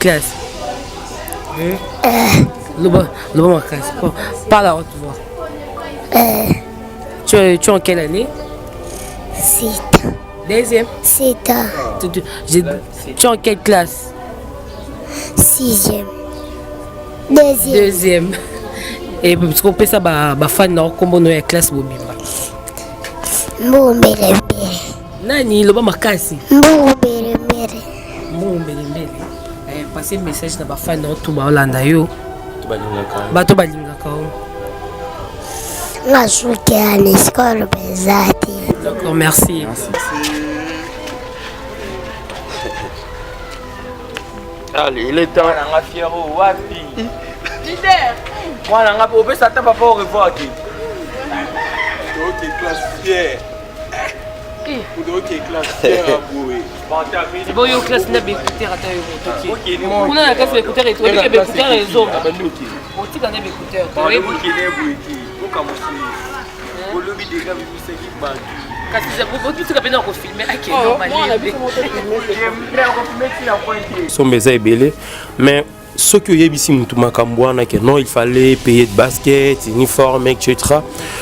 classe? Loba Makasi. Parle à haute voix. Tu es en quelle année? 6. Deuxième. 7 ans. Tu es en quelle classe? 6e. Deuxième. Et parce qu'on peut ça, fan non, comme on est classe Bobimba. Mbele. Nani Loba Makasi? Mbele. Passer message na fan non tout ba Holanda yo. To balingaka. La chouke à l'école Bezati. D'accord, merci. Allez, il est temps d'en faire au wapi. Leader. Moi, on a pas ça t'a pas au revoir qui. Ok, classe fière. Ok, classe fière à bouer. C'est bon, yo classe n'a écouter à ta yo. On a la classe écouteur et toi, il y a écouteur et zo. On dit qu'on a écouteur. Bon, le qui est boué qui. Pour commencer. Pour le vidéo que vous savez qui bat. Quand tu as beaucoup de choses à filmer, à qui est sont mes belé, mais ce que ici non, il fallait payer de basket, uniforme, etc.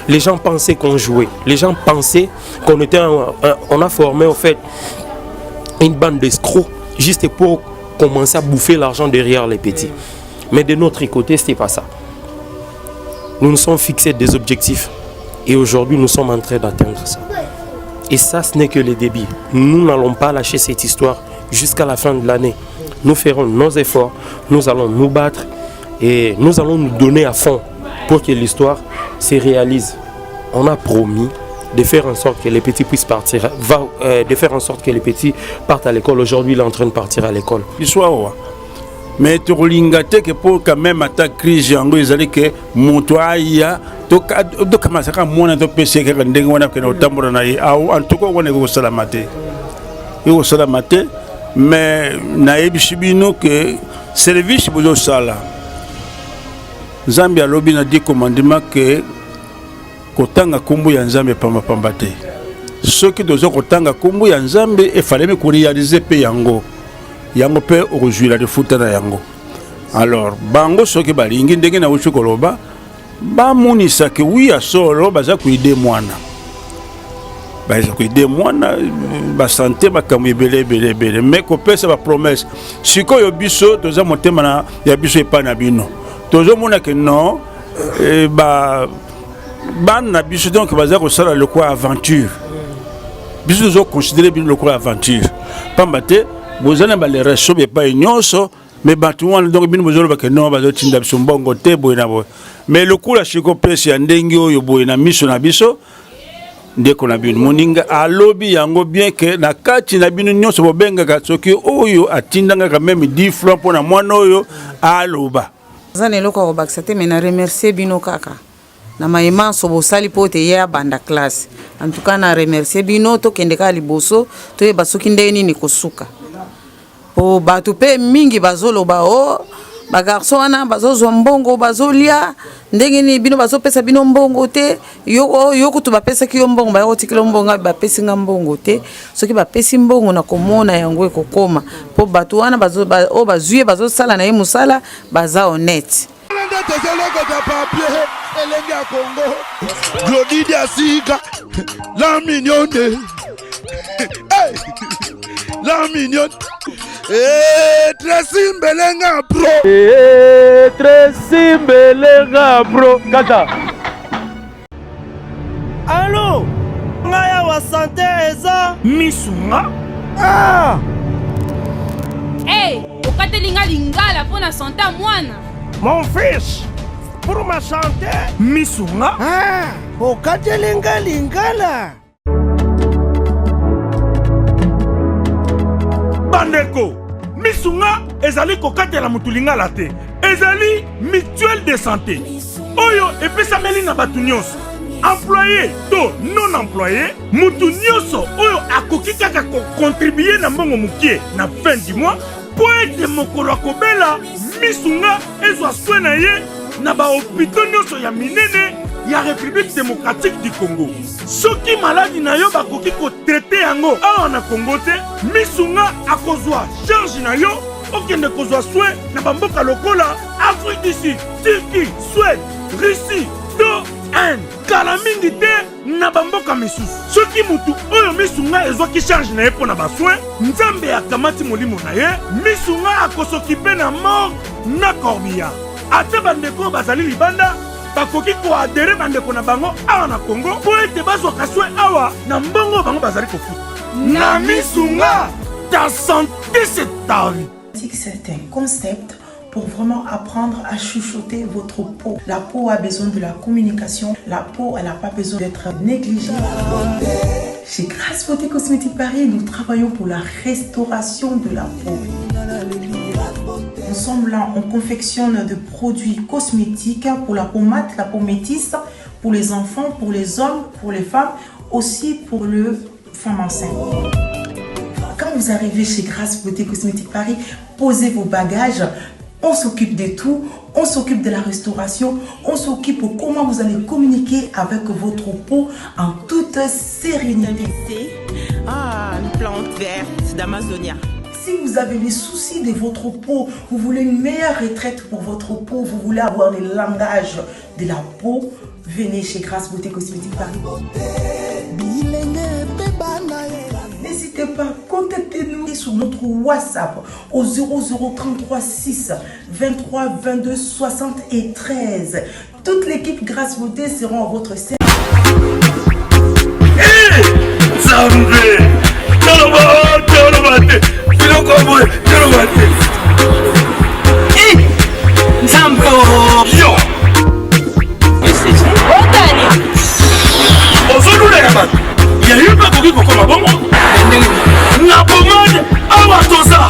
Les gens pensaient qu'on jouait. Les gens pensaient qu'on était on a formé en fait une bande d'escrocs juste pour commencer à bouffer l'argent derrière les petits. Mais de notre côté, c'était pas ça. Nous nous sommes fixés des objectifs et aujourd'hui nous sommes en train d'atteindre ça. Et ça, ce n'est que le début. Nous n'allons pas lâcher cette histoire jusqu'à la fin de l'année. Nous ferons nos efforts, nous allons nous battre et nous allons nous donner à fond pour que l'histoire se réalise. On a promis de faire en sorte que les petits puissent partir, de faire en sorte que les petits partent à l'école. Aujourd'hui, il est en train de partir à l'école. Mais tu roulingates que pour quand même attaquer crise yango ils que montoya donc comment ça quand mon to pc que ndenge wana que no tambora na en tout cas on est au salamate mais na ebishibino que service bozo sala Zambia lobby na dit commandement que kotanga kumbu ya Nzambe pamba te ce qui dozo kotanga kumbu ya Nzambe il fallait me réaliser pe yango pe rejoindre de foot na yango. Alors bango soki balingi ndenge na uchu koloba ba munisa ke oui a solo baza kuide mwana ba santé ba kamu belé mais ko pesa ba promesse sikoyo biso toza motema na ya biso epana bino tozo mona ke non na biso donc baza ko sala le quoi aventure biso zo considérer bino le quoi aventure pambate vous allez les réchauffer pas ignoso mais batuan donc bin bozolo ba que non bazo tinda biso mbongo te boyina boy mais le coup la chiko pesi ya ndenge oyo boyina miso na biso ndeko na bino moninga alobi yango bien que na kati na bino nyonso bobenga ka soki oyo atindanga quand même 10 francs pour na mwana oyo aloba zane loko ko baksate mais na remercier bino kaka na maïman so bosali pote ya banda classe en tout cas na remercier bino to kende ka liboso to e basoki ndeni ni kosuka po batu pe mingi bazoloba o ba garçon wana bazozwa mbongo bazolia ndenge ni bino bazopesa bino mbongo te yoko to bapesa ki mbongo ba yotikilo mbongo bapesi nga mbongo te soki bapesi mbongo na komona yango ekokoma po batu wana bazuye bazosala na ye musala baza honnête Glodidi Asiga la mignonne la mignonne Tracy Mbelenga bro Tracy Mbelenga bro kata Allô ngaya wa santé eza misunga Hey okatelinga lingala pona santé mwana Mon fils pour ma santé misunga okatelinga lingala Bandeko misunga ezali kokatela mutulingala te ezali mutuelle de santé oyo epesameli na batu nyonso employé to non employé mutu nyonso oyo akoki kaka kocontribuer na mbongo mukie na fin du mois po ete mokolo akobela misunga ezwa soin na ye na bahôpitaux nyonso ya minene ya République démocratique du Congo. Soki maladi na yo bakoki ko traiter yango awa na Congo te, misunga akozwa charge na yo okende kozwa soin na bamboka lokola Afrique du Sud, Turquie, Suède, Russie, to Inde. Kala mingi te na bamboka misusu. Soki mutu oyo misunga ezwaki charge na ye mpo na basoin, Nzambe akamati molimo na ye, misunga akosokipe na mort na corbillard. Ate bandeko bazali libanda, bakoki koadere bandeko na bango awa na Congo po ete bazwaka soin awa na mbongo bango bazali kofuta. Na misunga, ta santé c'est ta vie. C'est un concept pour vraiment apprendre à chuchoter votre peau. La peau a besoin de la communication. La peau, elle n'a pas besoin d'être négligée. Chez Grasse Beauté Cosmétique Paris, nous travaillons pour la restauration de la peau. Nous sommes là, on confectionne des produits cosmétiques pour la peau mate, la peau métisse, pour les enfants, pour les hommes, pour les femmes, aussi pour les femmes enceintes. Quand vous arrivez chez Grasse Beauté Cosmétique Paris, posez vos bagages. On s'occupe de tout, on s'occupe de la restauration, on s'occupe de comment vous allez communiquer avec votre peau en toute sérénité. Une plante verte d'Amazonia. Si vous avez les soucis de votre peau, vous voulez une meilleure retraite pour votre peau, vous voulez avoir le langage de la peau, venez chez Grasse Beauté Cosmétique Paris. N'hésitez pas, contactez-nous sur notre WhatsApp au 0033 6 23 22 73. Toute l'équipe Grasse Beauté sera à votre service. Na pomade awatoza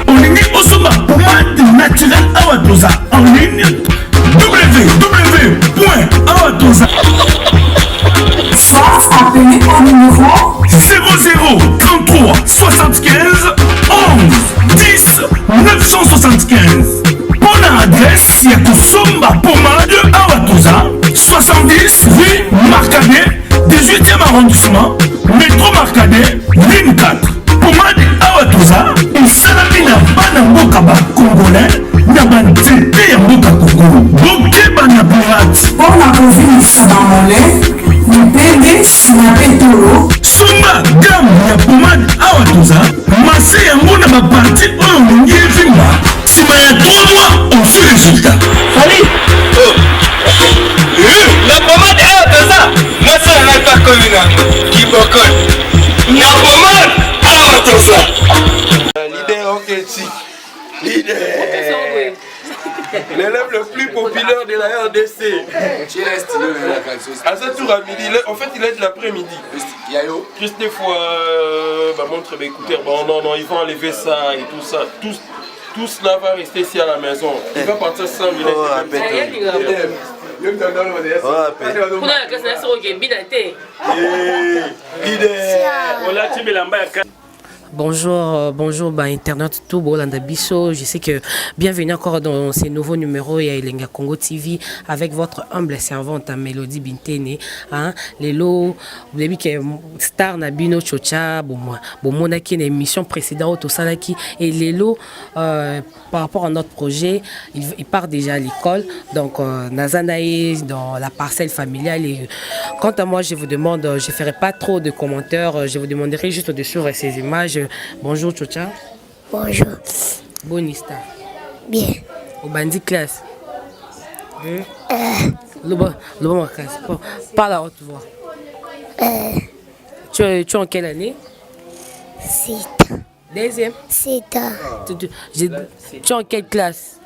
olingi osomba pomade naturelle awatoza en ligne www.awatoza. Soit appelé au numéro 00 33 75 11 10 975. Bonne adresse ya kosomba pomade awatoza 70 rue Marcadet 18e arrondissement métro Marcadet ligne 4. Pomade awatoza esalami na bana mboka congolais na banzete ya mboka Congo bokeba na pirate mpona kovilisa bamole mipende nsima mpe tolo. somba gamme ya pomade awatoza mase yango na baparti oyo olingi evimba nsima ya 3 mois ofi résultat. La pomade awatoza masa na pas commune kiboko na pomade awatoza leader oketi leader l'élève le plus populaire de la RDC. À ce tour à midi, en fait il est de l'après-midi. Christophe montre écouteurs, non, ils vont enlever ça et tout ça. Tout cela va rester ici à la maison. Il va partir 5 minutes. Bonjour, Internet tout Bolanda Bisso. Je sais que bienvenue encore dans ces nouveaux numéros et Elenga Congo TV avec votre humble servante Mélodie Bintene. Les lots, vous avez vu que Star Nabino Chocha, bon, qui une émission précédente au Salaki et les lots par rapport à notre projet, il part déjà à l'école. Donc, Nazanaï dans la parcelle familiale. Et quant à moi, je vous demande, je ne ferai pas trop de commentaires, je vous demanderai juste de suivre ces images. Bonjour Chocha. Bonjour. Bonista. Bien. Au bandi classe. Loba classe. Parle à haute voix. Tu es en quelle année? 7. Deuxième. 7 ans. Tu es en quelle classe?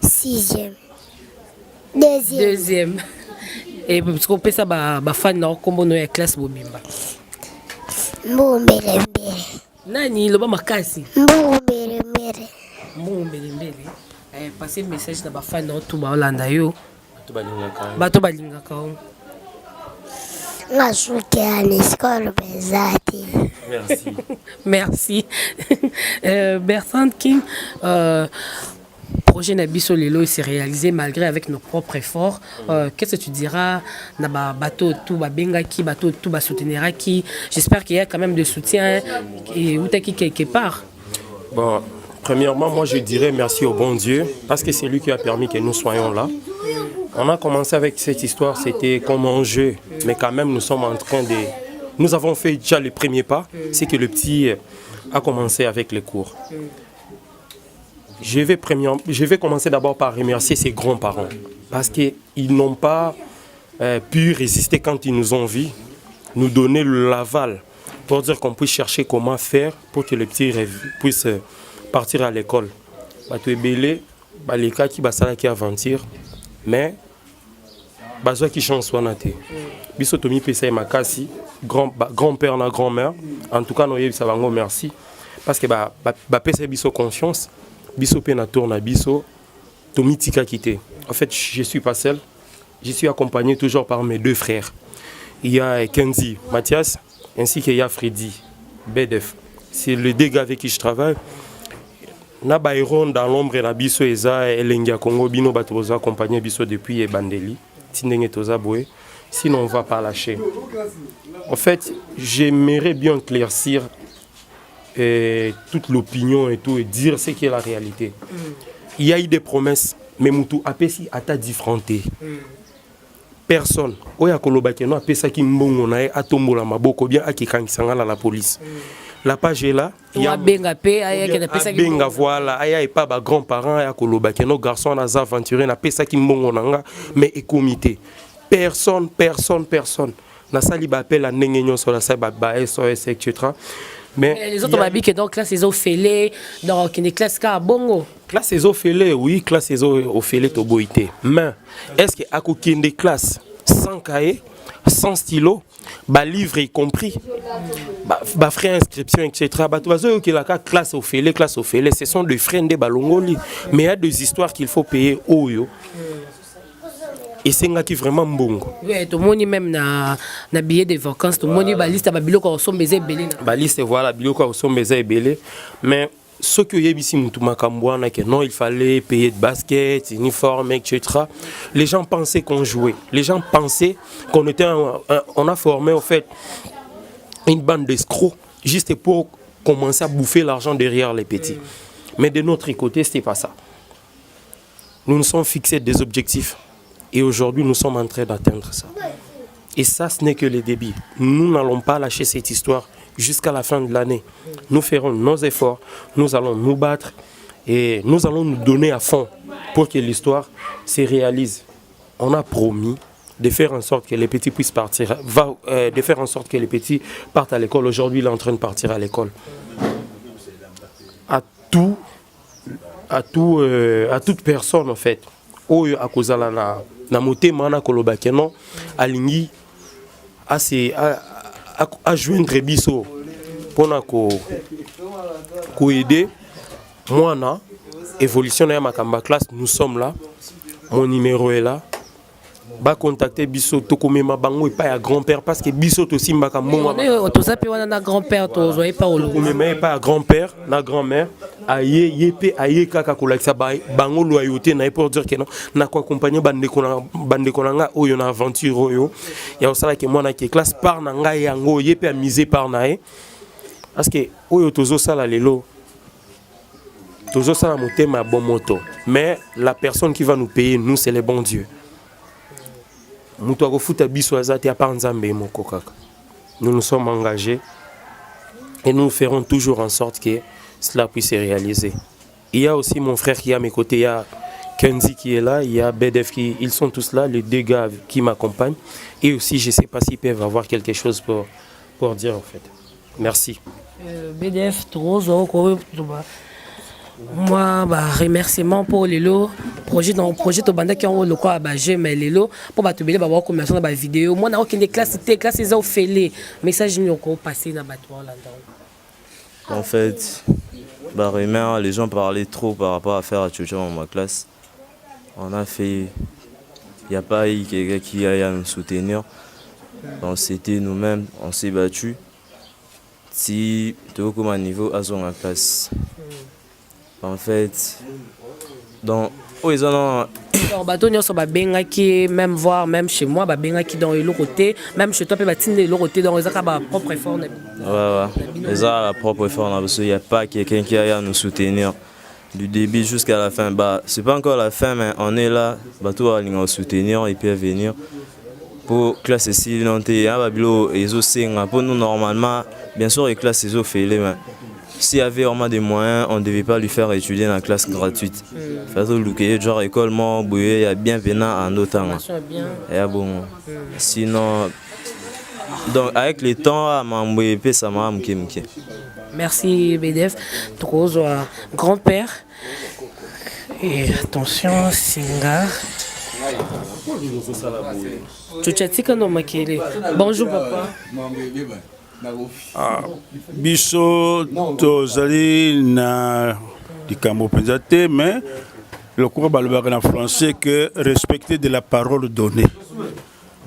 6e. Deuxième. Et parce qu'on peut ça, fan na kombo no ya classe bobimba. Mbele. Nani loba makasi? Mbele. Passer message na fan na tout ba Holanda yo. Bato balingaka. Ngasuke l'école Bezati. Merci. Bertrand King projet Nabiso Lelo s'est réalisé malgré avec nos propres efforts. Qu'est-ce que tu diras na bateau tout benga qui bateau tout soutenir qui. J'espère qu'il y a quand même de soutien et où t'es qui quelque part. Bon, premièrement, moi je dirais merci au bon Dieu parce que c'est lui qui a permis que nous soyons là. On a commencé avec cette histoire, c'était comme un jeu, mais quand même nous sommes en train de... Nous avons fait déjà le premier pas, c'est que le petit a commencé avec les cours. Je vais commencer d'abord par remercier ses grands-parents parce qu'ils n'ont pas pu résister quand ils nous ont vus, nous donner l'aval pour dire qu'on puisse chercher comment faire pour que le petit puisse partir à l'école. Tu es belé, les cas qui qui aventure, mais bazo qui change soit naté. Biso tomi pesa makasi, grand-père na grand-mère. En tout cas, nous ça va merci parce que pesa biso confiance. Biso pe na tourna biso tomi tika quitté. En fait, je suis pas seul. Je suis accompagné toujours par mes deux frères. Il y a Kenzi, Mathias, ainsi qu'il y a Freddy, BDF. C'est le dégât avec qui je travaille. Na Bayron dans l'ombre na biso eza Elengia Congo bino batoza accompagné biso depuis Bandeli. Tindenge toza boé. Sinon on va pas lâcher. En fait, j'aimerais bien éclaircir toute l'opinion et tout et dire ce qui est la réalité. Il y a eu des promesses, mais Moutou apesi ata différenté. Personne. Oya kolobake no apesa ki mbongo na atombola maboko bien akikangisanga la police. La page est là. Il y a benga voilà, aya et pas ba grands-parents aya kolobake no garçon na aventuré na pesa ki mbongo nanga mais et comité. Personne. Na sali ba appel à nengenyo sur la sa ba SOS etc. Mais les autres babis que donc classe ils ont fêlé donc une classe ka bongo. Classe ils ont fêlé oui, classe ils ont fêlé to boité. Mais est-ce que à aucune des classes sans cahier, sans stylo, ba livre y compris, ba frais inscription etc. Ba tu vas que la classe au fêlé, ce sont des frais de balongoli, mais il y a des histoires qu'il faut payer au yo. Et c'est qui vraiment bon. Oui, tout le monde même na billet de vacances, tout le monde ba liste ba biloko au sombe belé. Ba liste voilà biloko au sombe belé, mais ce que yebisi mutu makambwana que non il fallait payer de basket, uniforme etc. Les gens pensaient qu'on jouait. Les gens pensaient qu'on était on a formé en fait une bande d'escrocs juste pour commencer à bouffer l'argent derrière les petits. Mais de notre côté, c'était pas ça. Nous nous sommes fixés des objectifs. Et aujourd'hui, nous sommes en train d'atteindre ça. Et ça, ce n'est que le début. Nous n'allons pas lâcher cette histoire jusqu'à la fin de l'année. Nous ferons nos efforts, nous allons nous battre et nous allons nous donner à fond pour que l'histoire se réalise. On a promis de faire en sorte que les petits puissent partir, de faire en sorte que les petits partent à l'école. Aujourd'hui, il est en train de partir à l'école. À toute personne, en fait. Oyo akozala na motema na kolobake non alingi a joindre biso pona ko aider mwana évolution na makamba classe. Nous sommes là, mon numéro est là. Ba contacter biso to komema bango et pas à grand-père parce que biso to simbaka mbongo to zape wana na grand-père to zoye pas au komema pas à grand-père na grand-mère aye yepe aye kaka kolakisa bango loyauté na pour dire que non na ko accompagner bande ko nga oyo na aventure oyo ya osala ke mwana ke classe par na nga yango yepe a miser par nae parce que oyo tozo sala lelo tozo sala motema bon moto mais la personne qui va nous payer nous c'est le bon Dieu. Nous nous sommes engagés et nous ferons toujours en sorte que cela puisse se réaliser. Il y a aussi mon frère qui est à mes côtés, il y a Kenzi qui est là, il y a BDF qui, ils sont tous là, les deux gars qui m'accompagnent. Et aussi, je ne sais pas s'ils peuvent avoir quelque chose pour dire en fait. Merci. BDF, moi, remerciement pour les lots. Projet au banda qui ont le quoi à bager, mais les lots pour te béler, avoir commerçant dans la vidéo. Moi, n'a aucune classe, ils ont fait les messages nous ont passé dans la là-dedans. En fait, les gens parlaient trop par rapport à faire à Tchotcha dans ma classe. On a fait, il n'y a pas eu quelqu'un qui aille nous soutenir. Donc c'était nous-mêmes, on s'est battus. Si tu veux comme un niveau à son classe. En fait, donc, oh, ils en ont. Donc, bateau nyonso ba benga qui même voir même chez moi ba benga qui dans le côté même chez toi peut batiner le côté dans les ba propre effort. Ouais. Les a propre effort parce qu'il y a pas quelqu'un qui a à nous soutenir du début jusqu'à la fin. Bah, c'est pas encore la fin mais on est là, bateau à nous soutenir et puis à venir pour classe ici nanté hein babilo et pour nous normalement bien sûr les classes ils ont fait les mais s'il y avait vraiment des moyens, on ne devait pas lui faire étudier dans la classe gratuite. Genre école, il y a bien venant en autant. Bon. Sinon, donc avec le temps, ça m'a. Merci BDF. Grand-père. Et attention, Singa. Bonjour papa. Biso tozali na likambo penza te mais le cours balobaka na français que respecter de la parole donnée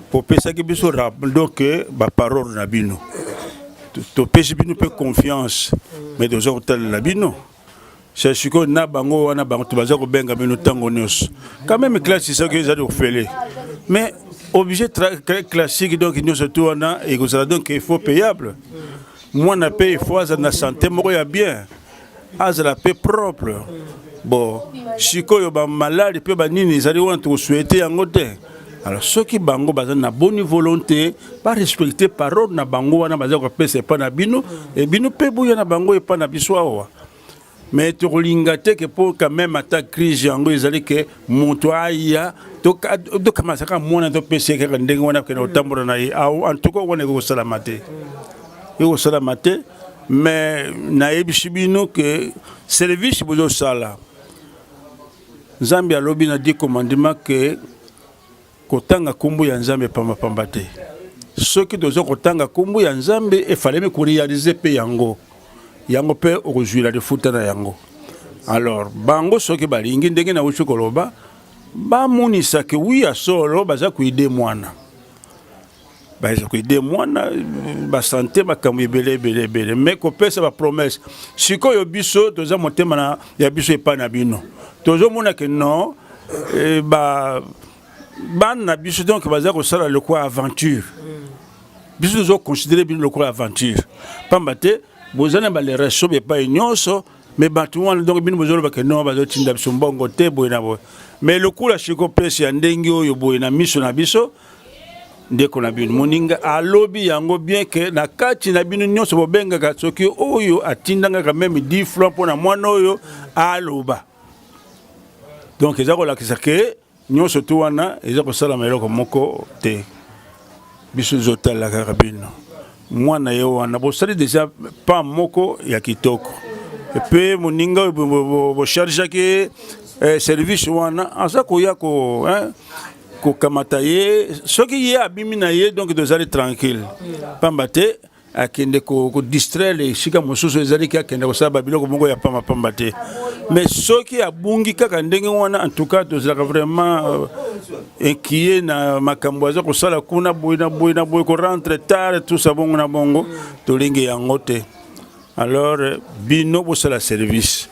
pour pesa ki biso donc ba parole na bino to pesa bino pe confiance mais deux autres la bino c'est ce que na bango wana bango to baza ko benga bino tango nyos quand même classe c'est que ça doit faire mais obligé classique donc nous se tourne et donc il faut payable. Moi na paye il faut na santé moko ya bien. Az la paix propre. Bon, siko yo ba malade pe ba nini zali wana to souhaiter yango te. Alors ceux qui bango baza na bonne volonté, pas respecter parole na bango wana baza ko pesa pa na bino et bino pe buya na bango e pa na biswa. Mais tu ringate que pour quand même attaque crise yango ezali que moto aya to commencer à mona to pese que ndenge wana que otambura na en tout cas on est au salamate et au salamate mais na ebishibino que service bozo sala Nzambe alobi na di commandement que kotanga kumbu ya Nzambe pamba pamba te ceux qui dozo kotanga kumbu ya Nzambe e fallait me réaliser pe yango yango pe okozwila de futa na yango alors bango soki balingi ndenge na uchu koloba ba munisa ke wi ya solo baza kuide mwana baza kuide mwana ba santé makambo ebele mais ko pesa ba promesse sikoyo biso toza motema na ya biso epa na bino tozo mona ke non ba na biso donc baza ko sala le quoi aventure biso zo considérer bino le quoi aventure pambate bozana ba les réseaux pas nyonso mais batouan donc bino bozolo ba ke non bazo tinda biso mbongo te boyina boy mais le coup la chiko pesi ya ndenge oyo boyina miso na biso ndeko na bino moninga alobi yango bien que na kati na bino nyonso bobenga ka soki oyo atindanga quand même 10 francs pour na mwana oyo aloba donc ezako la kisake nyonso to wana ezako sala meloko moko te biso zotala ka bino mwana yo wana bosali déjà pas moko ya kitoko et puis moninga bo charge ke service wana asa ko ya ko ko kamata ye soki ye abimi na ye donc dozali tranquille pambate akende ko distraire les shika mosusu ezali ki akende ko saba biloko moko ya pambate mais soki abungi kaka ndenge wana en tout cas dozala vraiment inquiet na makambo aza ko sala kuna boina ko rentre tard tout ça bongo na bongo to lingi yango te alors bino bo sala service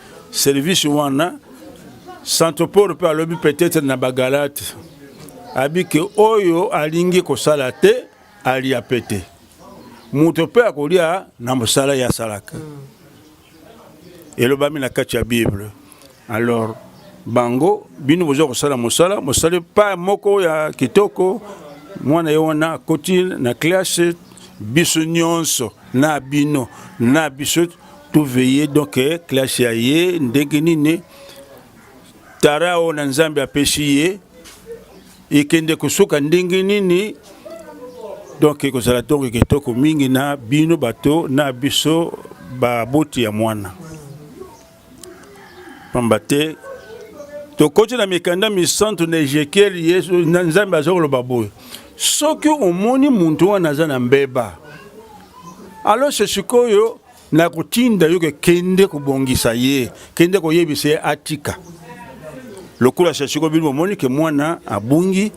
wana Santopor peut alobi peut-être na bagalate abike oyo alingi ko sala te ali apete muto pe akolia na mosala ya salaka elobami na kati ya Bible alors bango bino bozo ko sala mosala pas moko ya kitoko mwana yona kotine na classe biso nyonso na bino na biso tout veiller donc classe ya ye ndenge nini tarao na Nzambe apeshi ye ikende kusuka ndenge nini donc ko sala tongo kitoko mingi na bino bato na biso ba boti ya mwana pambate to kote na mikanda misanto na Ezekiel Yesu na Nzambe azolo baboy soki omoni muntu wana zana mbeba alors c'est sikoyo na kutinda yoke kende kubongisa ye kende ko yebise atika lokula siko bino moni ke mwana abungi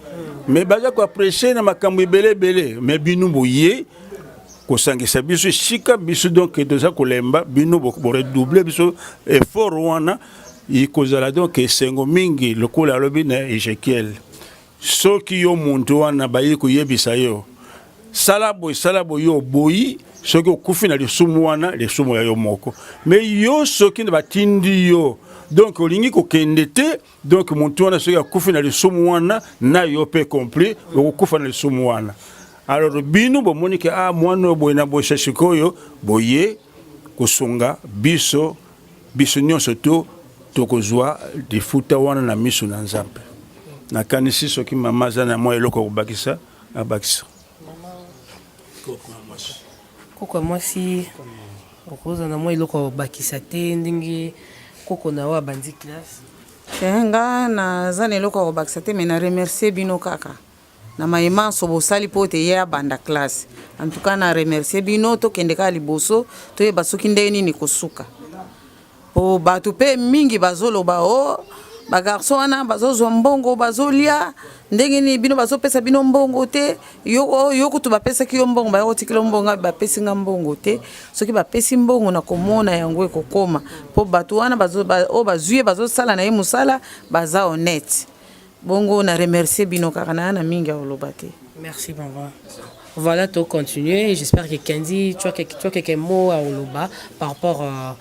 mais baza ko apprécier na makambo belé mais binu boye kosangisa biso sika biso donc toza kolemba bino boredoubler biso effort wana ikozala donc esengo mingi lokola alobi na Ezekiel soki yo muntu wana bayi koyebisa yo salabo yo boyi soki okufi na lisumu wana lisumu ya yo moko mais yo soki na batindi yo donc olingi kokende te donc muntu wana soki akufi na lisumu wana na yo pe compris okufa na lisumu wana. Alors bino bomoni ke mwana boye na boye shikoyo boye kosunga biso nyonso to tokozwa difuta wana na miso na Nzambe. Na kanisi soki mama za na mwa eloko kobakisa abakisa. Koko mwasi okoza na mwa eloko bakisa te ndingi koko na wa bandi classe. Nga na zana eloko kobakisa te mais na remercier bino kaka. Na maïma sobo sali pote ya banda classe. En tout cas na remercier bino to kendeka liboso to ye basoki ndeni ni kosuka. Po batu pe mingi bazolo ba o ba garçon wana bazozo mbongo bazolia ndenge ni bino bazopesa bino mbongo te yo kutu bapesa ki mbongo ba yo tikilo mbongo ba pesi nga mbongo te soki bapesi mbongo na komona yango ekokoma po batu wana bazuye bazosala na ye musala baza honnête. Bongo na remercier bino kaka na mingi olobate. Merci maman. Voilà, tu continuer. J'espère que Kendi, tu as quelques mots à Oloba par rapport à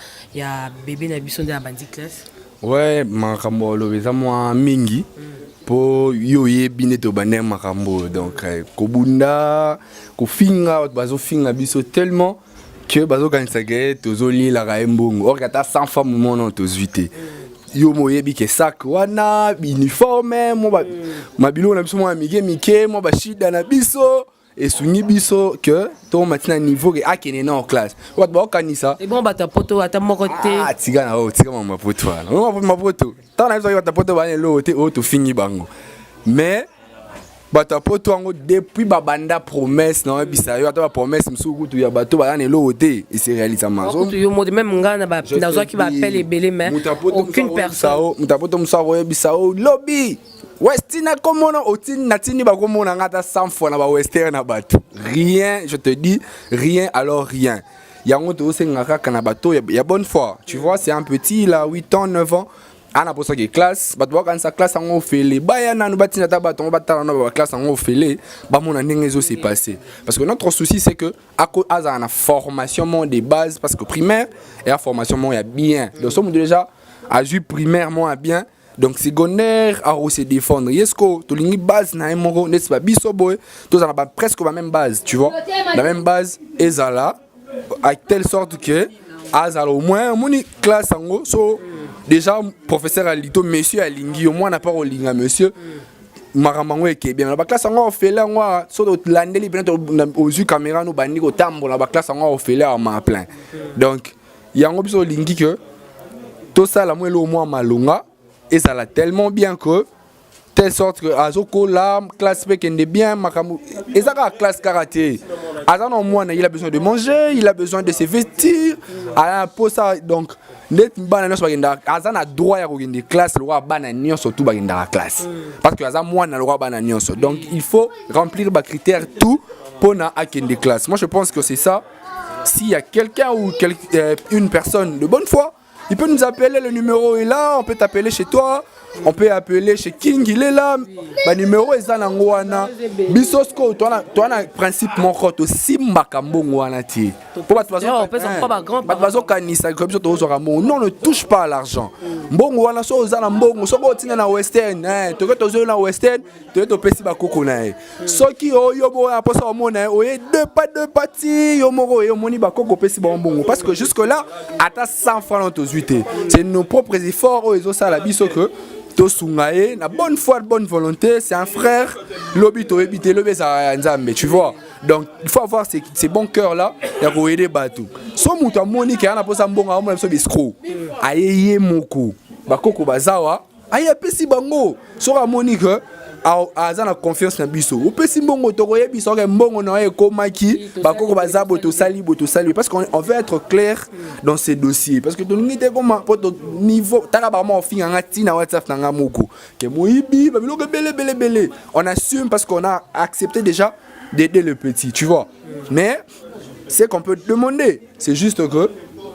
bébé Nabison de la Bandi classe. Ouais, makambo olobeza moi mingi po yoye bineto baner makambo donc kobunda kofinga bazo finga biso tellement que bazo kanisa ke tozoli la raembongo or kata 100 femmes mon tozuite. Yo moyebi ke sak wana uniforme mo ba mabilo na biso mo amige mike mo ba shida na biso et sungi biso que to matina niveau ke akene na en classe wat ba kanisa et bon bata poto ata mokote tiga na tiga mama poto wana mama poto tana biso bata poto ba lo te o to fingi bango mais bata poto ango depuis babanda promesse na bisa yo ata promesse msuku tu ya bato ba lo te et c'est réalisé mazo yo mo même ngana ba nazo ki ba appelle belé mais aucune personne mutapoto msaro ya bisa o lobby Westina komona otine natini ba komona ngata 100 fois na ba western na bato rien je te dis rien alors rien yango to sengaka kana bato ya bonne foi tu vois c'est un petit là 8 ans 9 ans ana posa ke classe bato ba kanisa classe ngo fele baya nanu batina ta bato batala na ba classe ngo fele ba mona ndengezo s'est passé parce que notre souci c'est que à la formation de base parce que primaire et la formation ya bien donc sommes déjà à ju primairement à bien. Donc secondaire à se défendre. Yesko to lingi base na emoro n'est pas biso boy, tous on a presque la même base, tu vois. La même base ezala à telle sorte que azala au moins mon classe en gros so déjà professeur alito monsieur alingi au moins n'a pas olinga monsieur maramango eke bien la classe en gros fait là moi so landeli bien aux yeux caméra no bandi ko tambo la classe en gros fait là en plein. Donc yango biso lingi que tout ça la moi le au moins malonga. Et ça l'a tellement bien que, telle sorte que Azoko là, classe pekende bien, et ça la classe karaté. Azan moins il a besoin de manger, il a besoin de se vestir, pour ça donc net banana Azan a droit à une classe le roi bananion surtout dans la classe. Parce que Azan moins le roi bananion donc il faut remplir les critères tout pour na akende classe. Moi je pense que c'est ça. S'il y a quelqu'un ou une personne de bonne foi, il peut nous appeler, le numéro est là, on peut t'appeler chez toi, on peut appeler chez King, il est là. Le numéro est là, Bisosko, toi, un principe mon côté aussi makambo wana ti. Non, ne touche pas à l'argent. Mbongo wana so ozana mbongo, so ko tina na western, to ko tozo na western, to pesi ba koko na e. Soki yo bo ya posa mona o e deux parties, yo moro yo moni ba koko pesi ba mbongo parce que jusque là, ata 100 francs dans tos 8. C'est nos propres efforts o ezo sala biso que Tosungae, la bonne foi, bonne volonté, c'est un frère. Lobby to ebité, lobby ça nzambe, tu vois. Donc il faut avoir ces bons cœurs là, ya ko aider batou. So muta monique ana posa mbonga mo so biskro. Ayeye moko. Bakoko bazawa, aye pesi bango. So ra monique aza na confiance na biso. O pesi mbongo to koye biso ke mbongo na e komaki, bakoko bazabo to sali parce qu'on veut être clair dans ces dossiers parce que to ngite comment pour niveau taka ba mo finga ngati na WhatsApp na ngamoko. Ke moyibi ba biloko on assume parce qu'on a accepté déjà d'aider le petit, tu vois. Mais ce qu'on peut demander, c'est juste que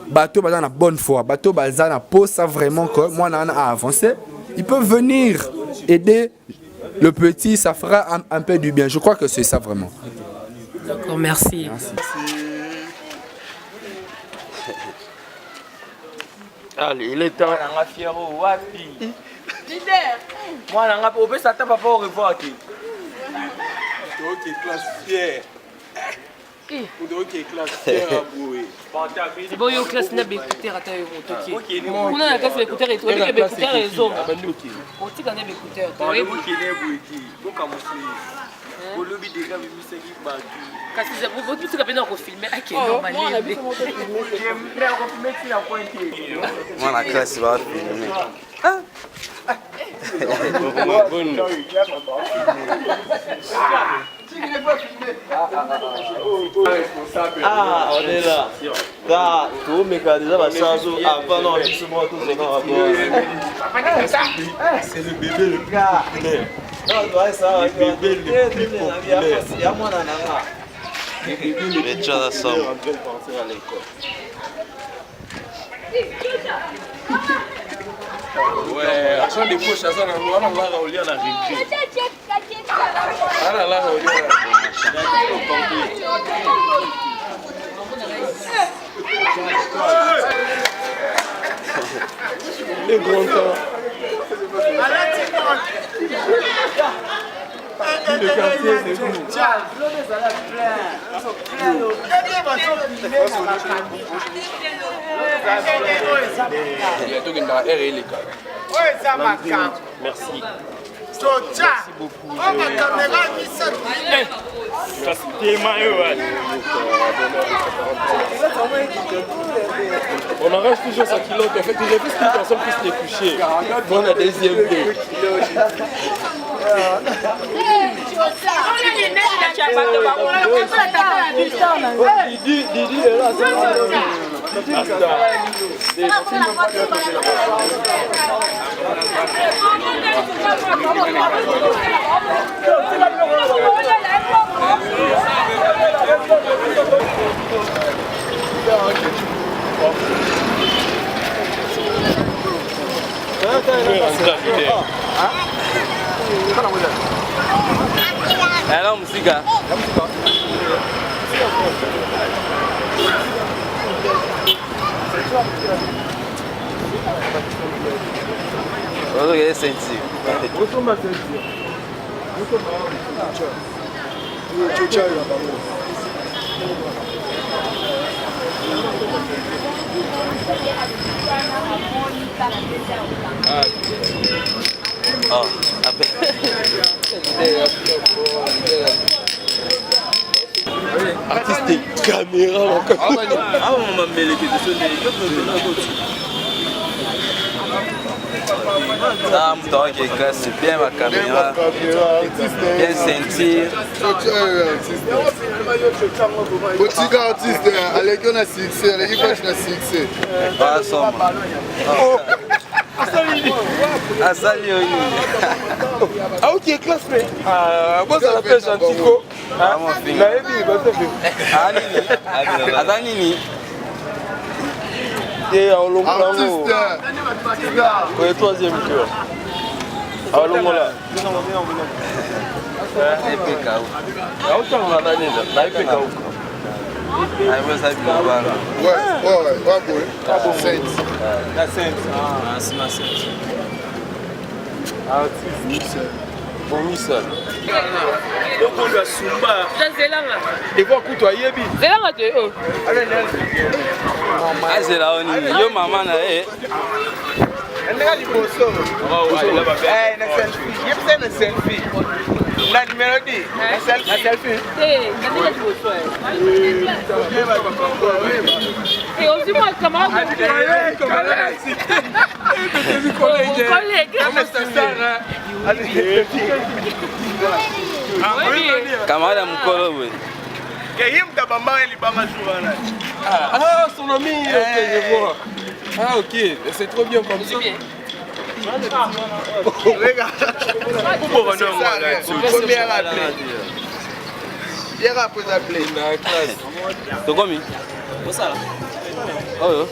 bateau baza na bonne foi, bateau baza na pose ça vraiment que moi on a avancé, ils peuvent venir aider le petit, ça fera un peu du bien. Je crois que c'est ça vraiment. D'accord, merci. Allez, il est temps d'en fier au wapi. Moi, on peut s'attendre papa au revoir. Ok, classe fière. Ok, classe fière à bouer. C'est bon, il y a une classe d'écouteurs à taille. On a la classe d'écouteurs et tout. Il y a des écouteurs et zone. On dit qu'on a des écouteurs. On est bouqué, on est bouqué. On lobby des gars, mais c'est qui m'a dit. Quand c'est pour vous, tout le monde a filmé. Ok, normalement. Moi, la classe va filmer. Ah, on est là. Là, tout le monde a déjà la chance. Ah, pas non, c'est moi tout ce qu'on c'est le bébé le plus populaire. Non, ça, le bébé le plus populaire. Il y a moi dans la mais tu as ça. Ouais, argent de poche, ça n'a pas l'air au lieu de la récré. Ah là là, au lieu de les grands temps. Le quartier, c'est vous. Merci. Merci beaucoup. On arrange toujours sa kilote. En fait, il y a plus qu'une personne puisse les coucher. Pour la deuxième vie. Didi est là, Hello, música. Vamos ver esse sentir. Oh, artiste caméra. Ah, on m'a mêlé que ça, c'est bien ma caméra. Bien sentir. Botika artiste, allez qu'on a succès, allez qu'on a succès. Pas ça. Asali Ah ok, classe mais. Moi ça l'appelle Chantico. Ah mon fils. Ah nini. Et en long plan. Oui, troisième cœur. Ah long là. La Sainte. Ah, c'est ma Sainte. Artiste. Bon, Missa. Donc, on lui a Sumba. Et voir Koutou Ayebi. Ah, c'est là, yo maman là, eh. Elle est liboso. Na selfie. Na mélodie. Na selfie. Et aussi moi camarade. Camarade mukolo we. Ah, son ami, ok, je vois. Ah, ok, c'est trop bien comme ça. Regarde. Hier après appelé. Dans la classe. T'as combien? Où ça là? Oh yo.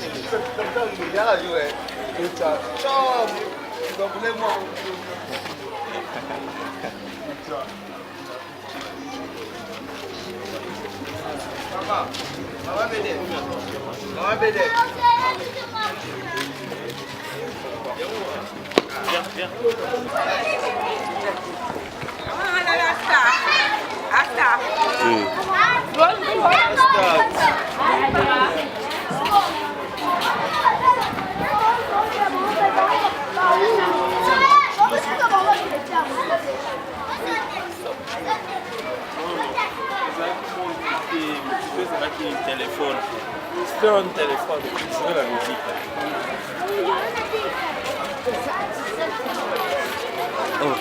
Téléphone. C'est un téléphone pour jouer la musique. Oh.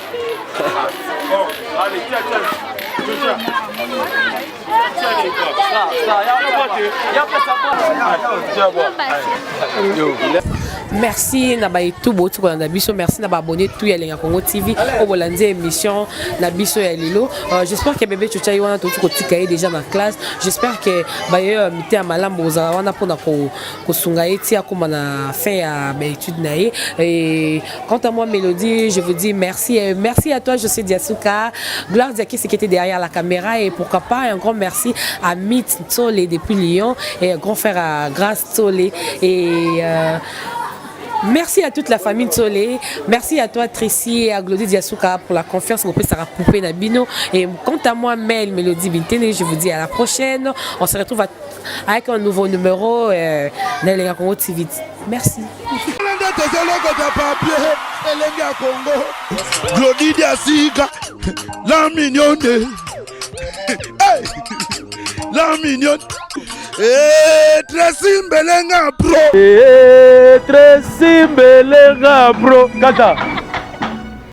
Bon, allez, tiens. Merci na ba tout beau tout na biso, merci na ba abonné tout ya Lenga Congo TV au bolandi émission na biso ya lilo. J'espère que bébé Tchotcha wana tout ko tikaye déjà dans classe. J'espère que ba yo mité ya malambo za wana pona ko sunga eti akoma na fin ya ba étude na ye. Et quant à moi Mélodie, je vous dis merci et merci à toi José Diasuka, gloire Diaki qui était derrière la caméra et pourquoi pas un grand merci à Mit Tsole depuis Lyon et grand frère à Grâce Tsole et merci à toute la famille Tsole, merci à toi Tracy et à Glody Diasuka pour la confiance qu'on peut se rapprocher Nabino. Et quant à moi, Mélodie Bintene, je vous dis à la prochaine. On se retrouve avec un nouveau numéro dans Lenga Congo TV. Merci. Glody Diasuka, la mignonne, la mignonne. Tracy Mbelenga bro. Tracy Mbelenga bro. Kata.